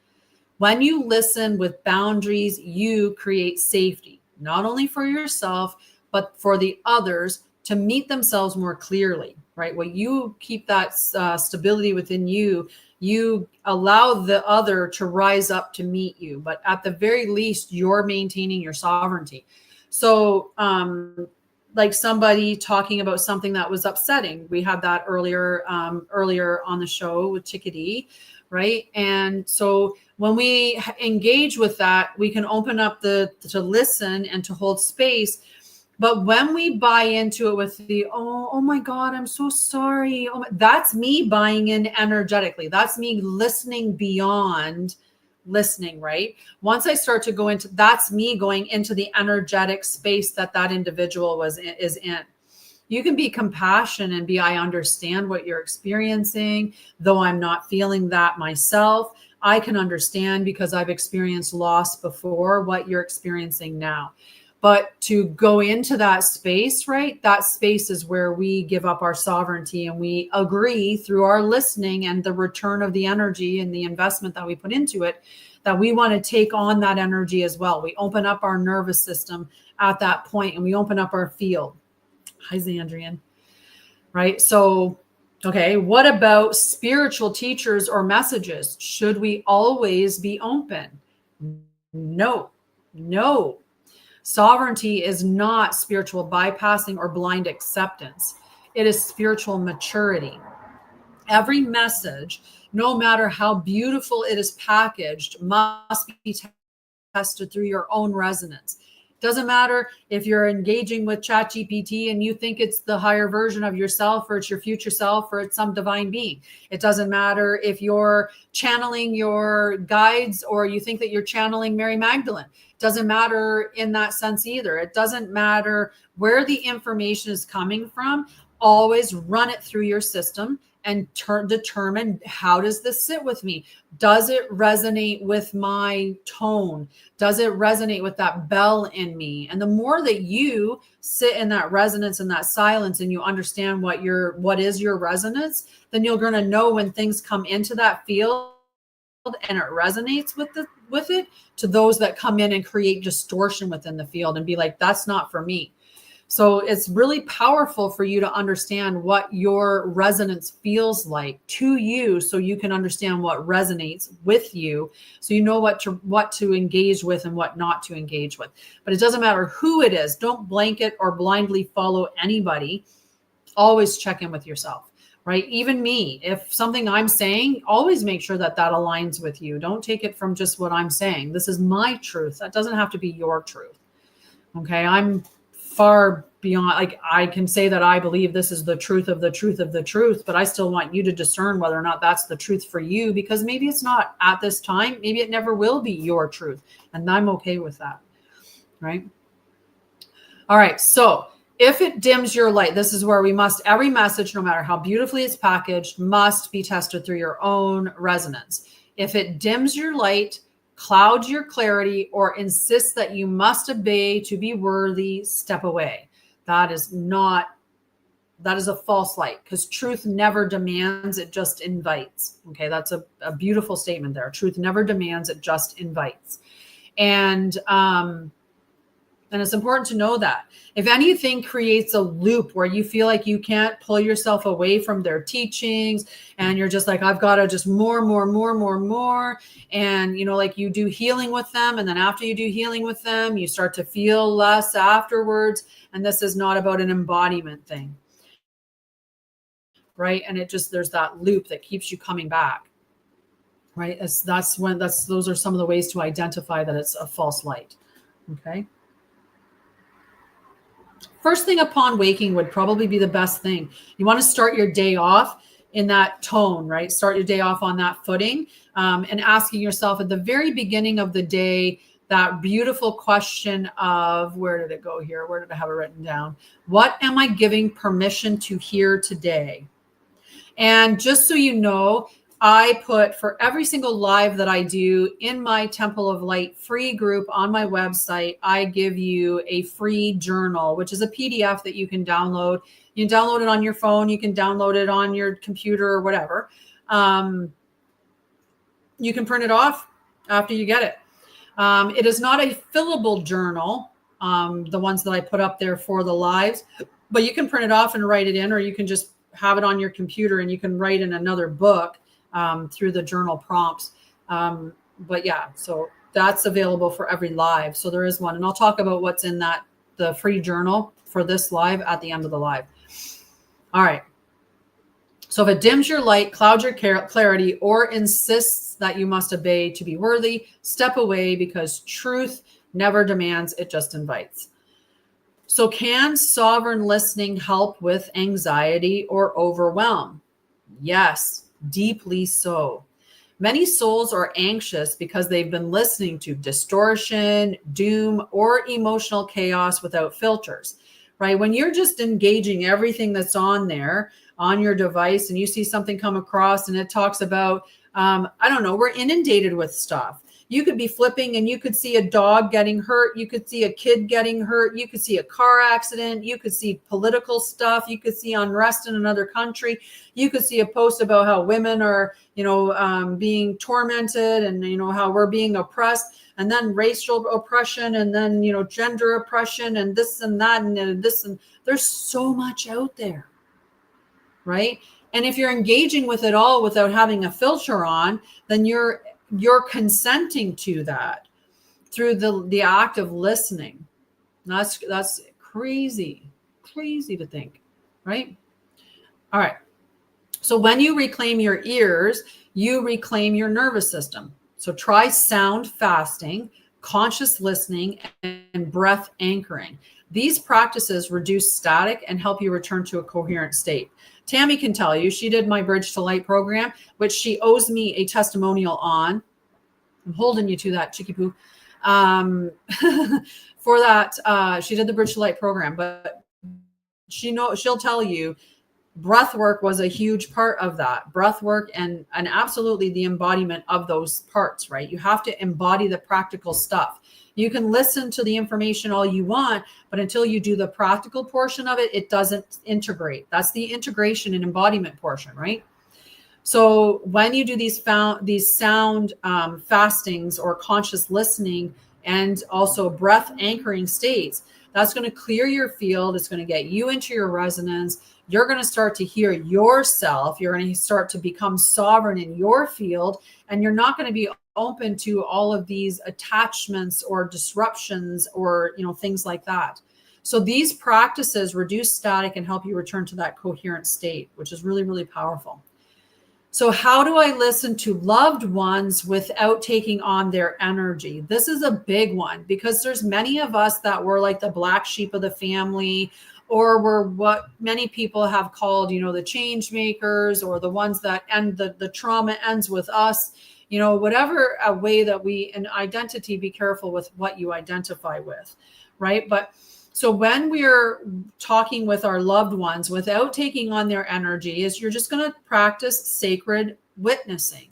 When you listen with boundaries, you create safety, not only for yourself, but for the others to meet themselves more clearly, right? When you keep that stability within you, you allow the other to rise up to meet you. But at the very least, you're maintaining your sovereignty. So, like somebody talking about something that was upsetting. We had that earlier on the show with Chickadee, right? And so when we engage with that, we can open up to listen and to hold space. But when we buy into it with the, oh my God, I'm so sorry. That's me buying in energetically. That's me listening beyond listening, right? Once I start to go into, that's me going into the energetic space that individual is in. You can be compassionate and be, I understand what you're experiencing, though I'm not feeling that myself. I can understand because I've experienced loss before what you're experiencing now. But to go into that space, right? That space is where we give up our sovereignty and we agree through our listening and the return of the energy and the investment that we put into it, that we want to take on that energy as well. We open up our nervous system at that point and we open up our field. Hi, Xandrian. Right? So, okay, what about spiritual teachers or messages? Should we always be open? No. Sovereignty is not spiritual bypassing or blind acceptance. It is spiritual maturity. Every message, no matter how beautiful it is packaged, must be tested through your own resonance. Doesn't matter if you're engaging with ChatGPT and you think it's the higher version of yourself, or it's your future self, or it's some divine being. It doesn't matter if you're channeling your guides or you think that you're channeling Mary Magdalene. It doesn't matter in that sense either. It doesn't matter where the information is coming from. Always run it through your system and determine, how does this sit with me? Does it resonate with my tone? Does it resonate with that bell in me? And the more that you sit in that resonance and that silence, and you understand what is your resonance, then you're going to know when things come into that field and it resonates with it, to those that come in and create distortion within the field and be like, that's not for me. So it's really powerful for you to understand what your resonance feels like to you, so you can understand what resonates with you, so you know what to engage with and what not to engage with. But it doesn't matter who it is. Don't blanket or blindly follow anybody. Always check in with yourself, right? Even me, if something I'm saying, always make sure that aligns with you. Don't take it from just what I'm saying. This is my truth. That doesn't have to be your truth. Okay. I'm far beyond, like, I can say that I believe this is the truth of the truth of the truth, but I still want you to discern whether or not that's the truth for you, because maybe it's not at this time. Maybe it never will be your truth. And I'm okay with that. Right. All right. So if it dims your light, this is where every message, no matter how beautifully it's packaged, must be tested through your own resonance. If it dims your light, clouds your clarity, or insists that you must obey to be worthy, step away. That is a false light, because truth never demands, it just invites. Okay, that's a beautiful statement there. Truth never demands, it just invites. And it's important to know that. If anything creates a loop where you feel like you can't pull yourself away from their teachings, and you're just like, I've got to just more. And, like, you do healing with them, and then after you do healing with them, you start to feel less afterwards. And this is not about an embodiment thing. Right. And there's that loop that keeps you coming back. Right. Those are some of the ways to identify that it's a false light. Okay. First thing upon waking would probably be the best thing. You want to start your day off in that tone, right? Start your day off on that footing, and asking yourself at the very beginning of the day that beautiful question of, where did it go here? Where did I have it written down? What am I giving permission to hear today? And just so you know, I put, for every single live that I do in my Temple of Light free group on my website, I give you a free journal, which is a PDF that you can download. You can download it on your phone. You can download it on your computer or whatever. You can print it off after you get it. It is not a fillable journal, the ones that I put up there for the lives, but you can print it off and write it in, or you can just have it on your computer and you can write in another book through the journal prompts. But yeah, so that's available for every live. So there is one, and I'll talk about what's in the free journal for this live at the end of the live. All right. So if it dims your light, clouds your clarity, or insists that you must obey to be worthy, step away, because truth never demands, it just invites. So can sovereign listening help with anxiety or overwhelm? Yes, deeply so. Many souls are anxious because they've been listening to distortion, doom, or emotional chaos without filters, right? When you're just engaging everything that's on there on your device, and you see something come across and it talks about, I don't know, we're inundated with stuff. You could be flipping and you could see a dog getting hurt. You could see a kid getting hurt. You could see a car accident. You could see political stuff. You could see unrest in another country. You could see a post about how women are, being tormented, and, how we're being oppressed, and then racial oppression, and then, gender oppression, and this and that, and this, and there's so much out there. Right. And if you're engaging with it all without having a filter on, then you're consenting to that through the act of listening. That's crazy to think, right? All right. So when you reclaim your ears, you reclaim your nervous system. So try sound fasting, conscious listening, and breath anchoring. These practices reduce static and help you return to a coherent state. Tammy can tell you, she did my Bridge to Light program, which she owes me a testimonial on. I'm holding you to that, Chicky Poo. For that, she did the Bridge to Light program, but she'll tell you breath work was a huge part of that. Breath work and absolutely the embodiment of those parts, right? You have to embody the practical stuff. You can listen to the information all you want, but until you do the practical portion of it, it doesn't integrate. That's the integration and embodiment portion, right? So when you do these sound fastings or conscious listening and also breath anchoring states, that's going to clear your field. It's going to get you into your resonance. You're going to start to hear yourself. You're going to start to become sovereign in your field, and you're not going to be open to all of these attachments or disruptions or, things like that. So these practices reduce static and help you return to that coherent state, which is really, really powerful. So how do I listen to loved ones without taking on their energy? This is a big one, because there's many of us that were like the black sheep of the family, or we're what many people have called, the change makers, or the ones that end the trauma ends with us, whatever a way that in identity, be careful with what you identify with, right? But so when we're talking with our loved ones without taking on their energy, is you're just going to practice sacred witnessing.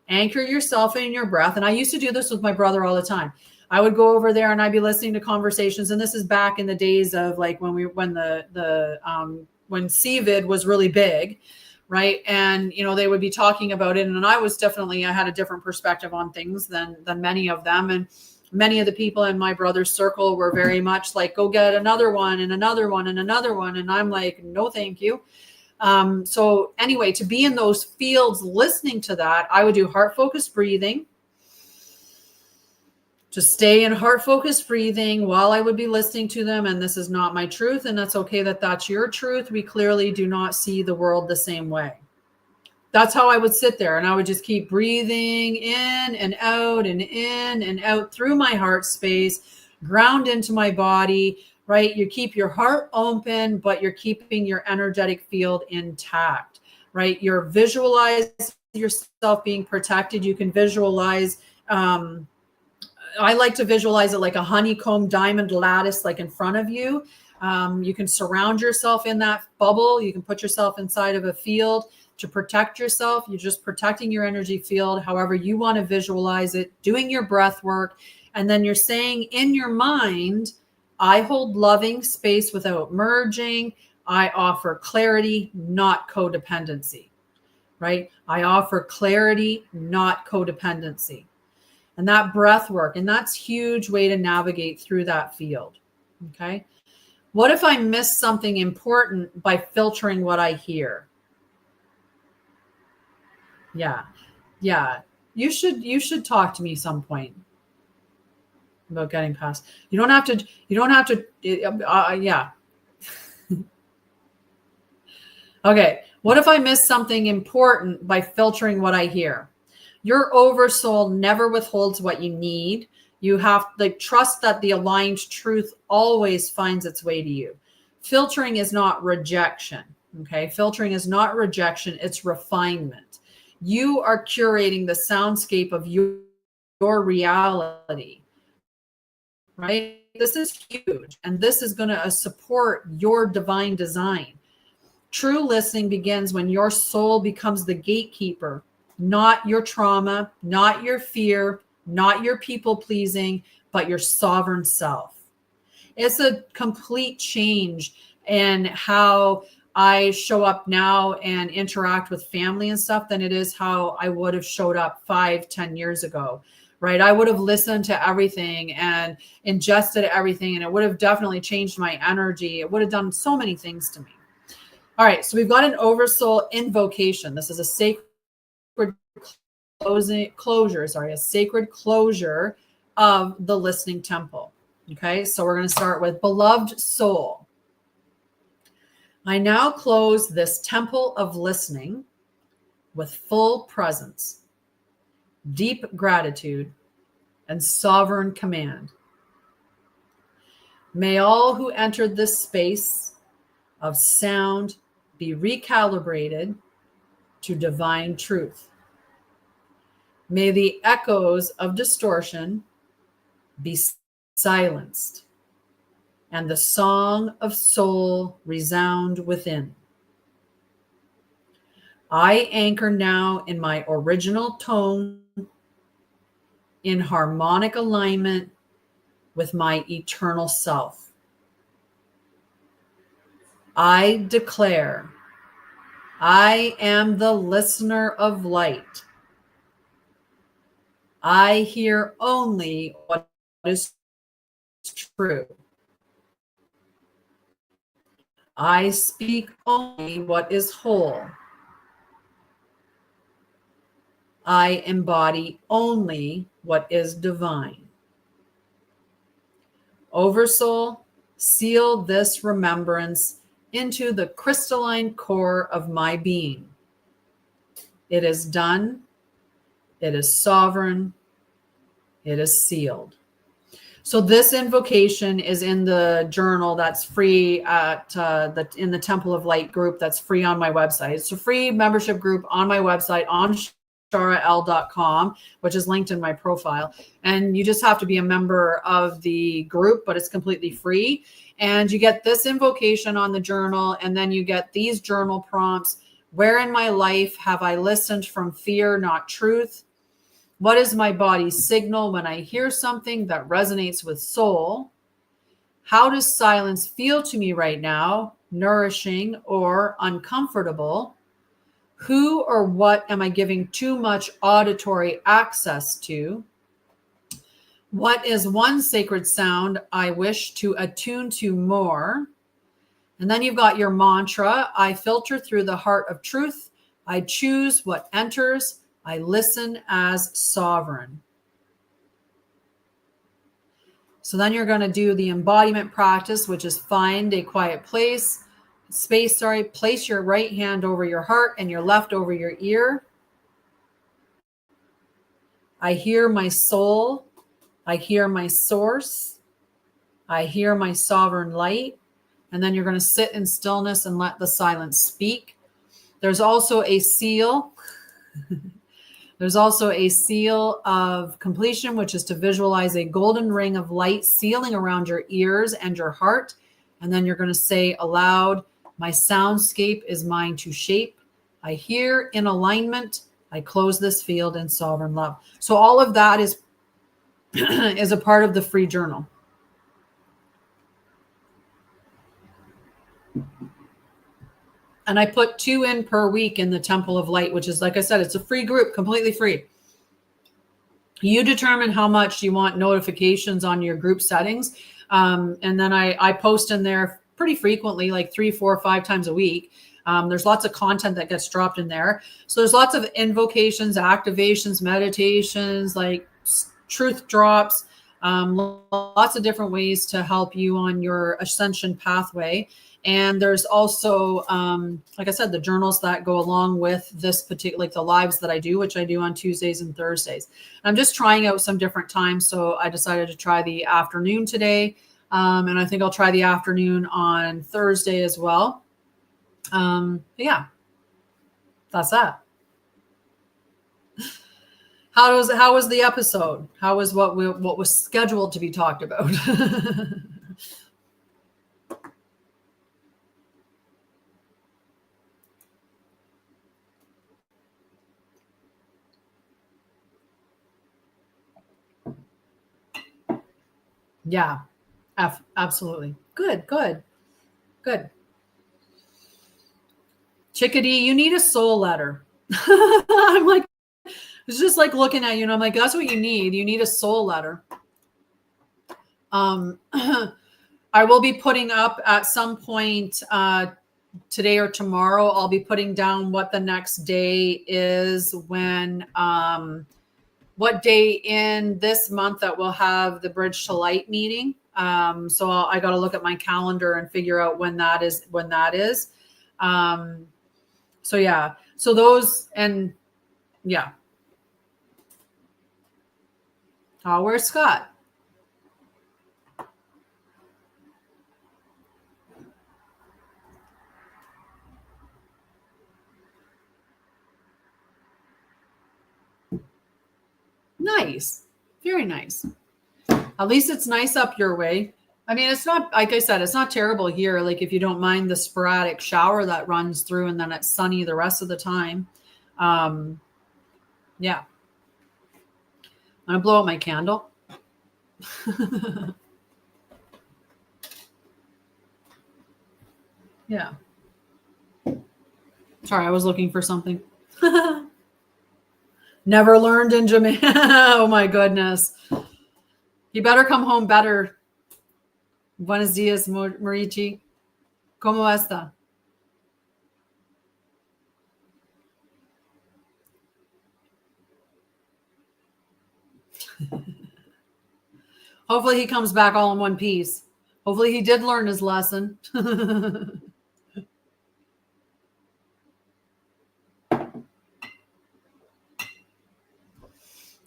Anchor yourself in your breath. And I used to do this with my brother all the time. I would go over there and I'd be listening to conversations. And this is back in the days of like when CVID was really big, right? And, they would be talking about it. And I had a different perspective on things than many of them. And many of the people in my brother's circle were very much like, go get another one and another one and another one. And I'm like, no, thank you. So anyway, to be in those fields, listening to that, I would do heart-focused breathing. To stay in heart-focused breathing while I would be listening to them. And this is not my truth. And that's okay that that's your truth. We clearly do not see the world the same way. That's how I would sit there, and I would just keep breathing in and out through my heart space, ground into my body, right? You keep your heart open, but you're keeping your energetic field intact, right? You're visualize yourself being protected. You can visualize, I like to visualize it like a honeycomb diamond lattice, like in front of you. You can surround yourself in that bubble. You can put yourself inside of a field to protect yourself. You're just protecting your energy field, however you want to visualize it, doing your breath work. And then you're saying in your mind, I hold loving space without merging. I offer clarity, not codependency, right? I offer clarity, not codependency. And that breath work, and that's a huge way to navigate through that field, okay? What if I miss something important by filtering what I hear? Yeah. You should talk to me some point about getting past. You don't have to, yeah. Okay. What if I miss something important by filtering what I hear? Your oversoul never withholds what you need. You have to trust that the aligned truth always finds its way to you. Filtering is not rejection. Okay. Filtering is not rejection. It's refinement. You are curating the soundscape of your reality, right? This is huge. And this is going to support your divine design. True listening begins when your soul becomes the gatekeeper, not your trauma, not your fear, not your people pleasing, but your sovereign self. It's a complete change in how I show up now and interact with family and stuff than it is how I would have showed up 5-10 years ago, right? I would have listened to everything and ingested everything, and it would have definitely changed my energy. It would have done so many things to me. All right, so we've got an Oversoul Invocation. This is a sacred a sacred closure of the listening temple. Okay, so we're going to start with beloved soul. I now close this temple of listening with full presence, deep gratitude, and sovereign command. May all who entered this space of sound be recalibrated to divine truth. May the echoes of distortion be silenced and the song of soul resound within. I anchor now in my original tone, in harmonic alignment with my eternal self. I declare, I am the listener of light. I hear only what is true. I speak only what is whole. I embody only what is divine. Oversoul, seal this remembrance into the crystalline core of my being. It is done. It is sovereign. It is sealed. So this invocation is in the journal that's free at in the Temple of Light group that's free on my website. It's a free membership group on my website on Anshara'El.com, which is linked in my profile. And you just have to be a member of the group, but it's completely free. And you get this invocation on the journal, and then you get these journal prompts. Where in my life have I listened from fear, not truth? What is my body's signal when I hear something that resonates with soul? How does silence feel to me right now? Nourishing or uncomfortable? Who or what am I giving too much auditory access to? What is one sacred sound I wish to attune to more? And then you've got your mantra. I filter through the heart of truth. I choose what enters. I listen as sovereign. So then you're going to do the embodiment practice, which is find a quiet place. Place your right hand over your heart and your left over your ear. I hear my soul. I hear my source. I hear my sovereign light. And then you're going to sit in stillness and let the silence speak. There's also a seal. There's also a seal of completion, which is to visualize a golden ring of light sealing around your ears and your heart. And then you're going to say aloud, my soundscape is mine to shape. I hear in alignment. I close this field in sovereign love. So all of that is, is a part of the free journal. And I put 2 in per week in the Temple of Light, which is, like I said, it's a free group, completely free. You determine how much you want notifications on your group settings. And then I post in there pretty frequently, like 3, 4, 5 times a week. There's lots of content that gets dropped in there. So there's lots of invocations, activations, meditations, like truth drops, lots of different ways to help you on your ascension pathway. And there's also, like I said, the journals that go along with this particular, like the lives that I do, which I do on Tuesdays and Thursdays. I'm just trying out some different times. So I decided to try the afternoon today. And I think I'll try the afternoon on Thursday as well. Yeah, that's that. How was the episode? How was what was scheduled to be talked about? Yeah, absolutely. Good. Chickadee, you need a soul letter. I'm like, it's just like looking at you, and I'm like, that's what you need. You need a soul letter. I will be putting up at some point today or tomorrow. I'll be putting down what the next day is when, what day in this month that we'll have the Bridge to Light meeting. So I got to look at my calendar and figure out when that is. So yeah, so those, and yeah. Where's Scott? Nice. Very nice. At least it's nice up your way. I mean, it's not, like I said, it's not terrible here. Like if you don't mind the sporadic shower that runs through and then it's sunny the rest of the time. Yeah. I'm going to blow out my candle. Yeah. Sorry, I was looking for something. Never learned in Jamaica. Oh my goodness. You better come home better. Buenos dias, Marichi. ¿Cómo está? Hopefully he comes back all in one piece. Hopefully he did learn his lesson.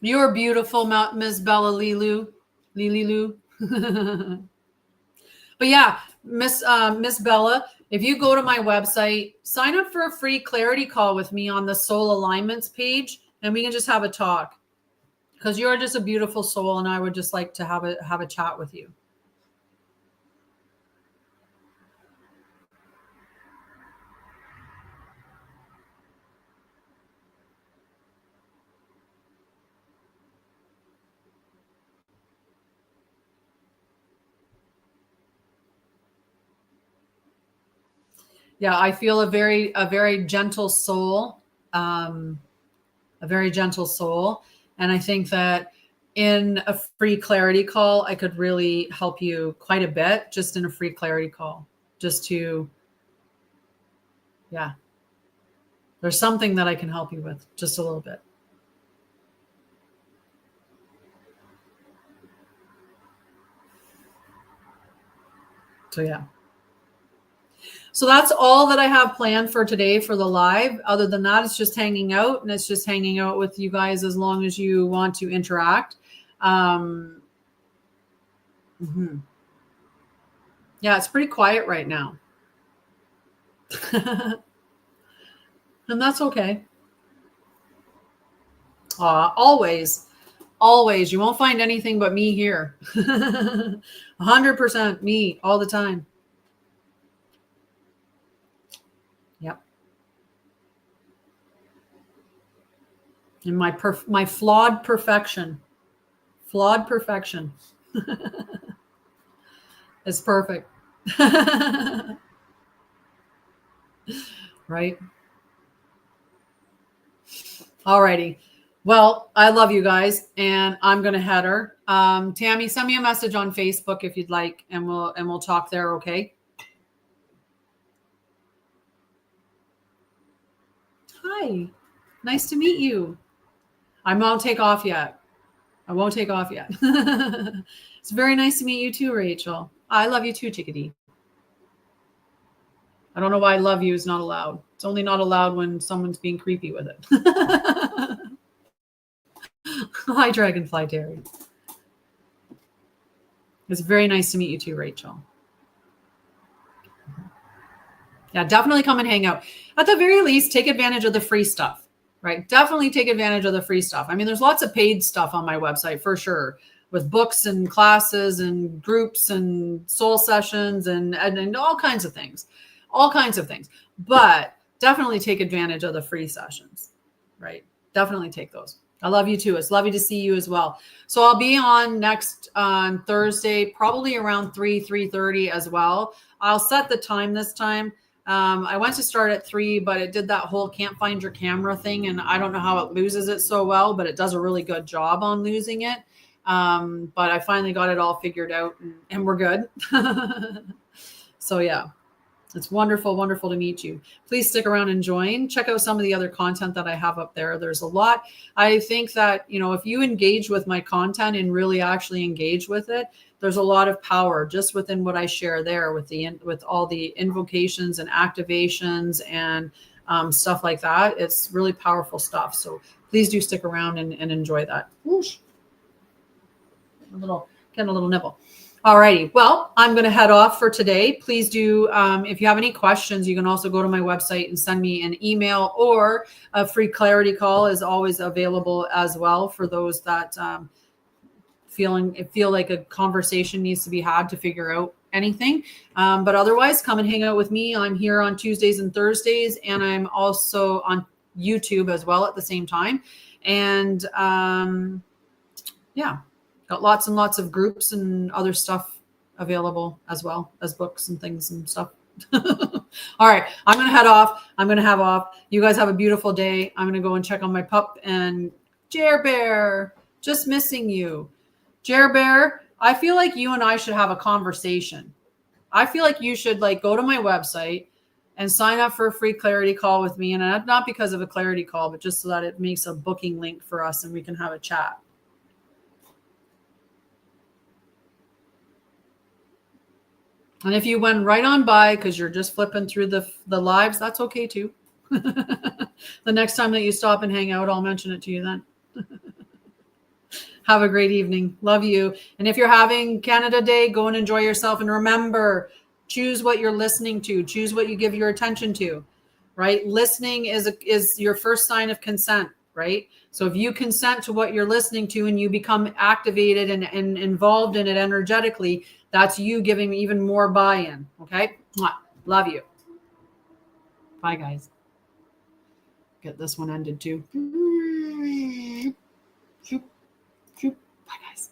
You're beautiful, Miss Bella Lilu. But yeah, Miss Bella, if you go to my website, sign up for a free clarity call with me on the soul alignments page, and we can just have a talk. Because you're just a beautiful soul, and I would just like to have a chat with you. Yeah, I feel a very gentle soul, a very gentle soul, and I think that in a free clarity call, I could really help you quite a bit just in a free clarity call, just to, yeah, there's something that I can help you with just a little bit. So yeah. So that's all that I have planned for today for the live. Other than that, it's just hanging out, and it's just hanging out with you guys as long as you want to interact. Yeah, it's pretty quiet right now. And that's okay. Always. You won't find anything but me here. 100% me all the time. Yep. And my flawed perfection. Flawed perfection. It's perfect. Right? Alrighty. Well, I love you guys, and I'm gonna head her. Tammy, send me a message on Facebook if you'd like, and we'll talk there, okay? Hi. Nice to meet you. I won't take off yet. It's very nice to meet you too, Rachel. I love you too, chickadee. I don't know why love you is not allowed. It's only not allowed when someone's being creepy with it. Hi, Dragonfly Terry. It's very nice to meet you too, Rachel. Yeah, definitely come and hang out. At the very least, take advantage of the free stuff, right? Definitely take advantage of the free stuff. I mean, there's lots of paid stuff on my website for sure, with books and classes and groups and soul sessions and all kinds of things. But definitely take advantage of the free sessions, right? Definitely take those. I love you too. It's lovely to see you as well. So I'll be on next on Thursday, probably around 3:30 as well. I'll set the time this time. I went to start at 3, but it did that whole can't find your camera thing. And I don't know how it loses it so well, but it does a really good job on losing it. But I finally got it all figured out, and we're good. So yeah. It's wonderful to meet you. Please stick around and join. Check out some of the other content that I have up there. There's a lot. I think that, if you engage with my content and really actually engage with it, there's a lot of power just within what I share there with all the invocations and activations and stuff like that. It's really powerful stuff. So please do stick around and enjoy that. Whoosh. getting a little nibble. All righty. Well, I'm going to head off for today. Please do, if you have any questions, you can also go to my website and send me an email, or a free clarity call is always available as well for those that feel like a conversation needs to be had to figure out anything. But otherwise, come and hang out with me. I'm here on Tuesdays and Thursdays, and I'm also on YouTube as well at the same time. And yeah, got lots and lots of groups and other stuff available, as well as books and things and stuff. All right, I'm going to head off. I'm going to have off. You guys have a beautiful day. I'm going to go and check on my pup and Jer Bear. Just missing you. Jer Bear, I feel like you and I should have a conversation. I feel like you should go to my website and sign up for a free clarity call with me. And not because of a clarity call, but just so that it makes a booking link for us and we can have a chat. And if you went right on by because you're just flipping through the lives, that's okay too. The next time that you stop and hang out, I'll mention it to you then. Have a great evening. Love you. And if you're having Canada Day, go and enjoy yourself. And remember, choose what you're listening to. Choose what you give your attention to, right? Listening is your first sign of consent, right? So if you consent to what you're listening to and you become activated and involved in it energetically, that's you giving even more buy-in. Okay. Mwah. Love you. Bye, guys. Get this one ended too. Bye, guys.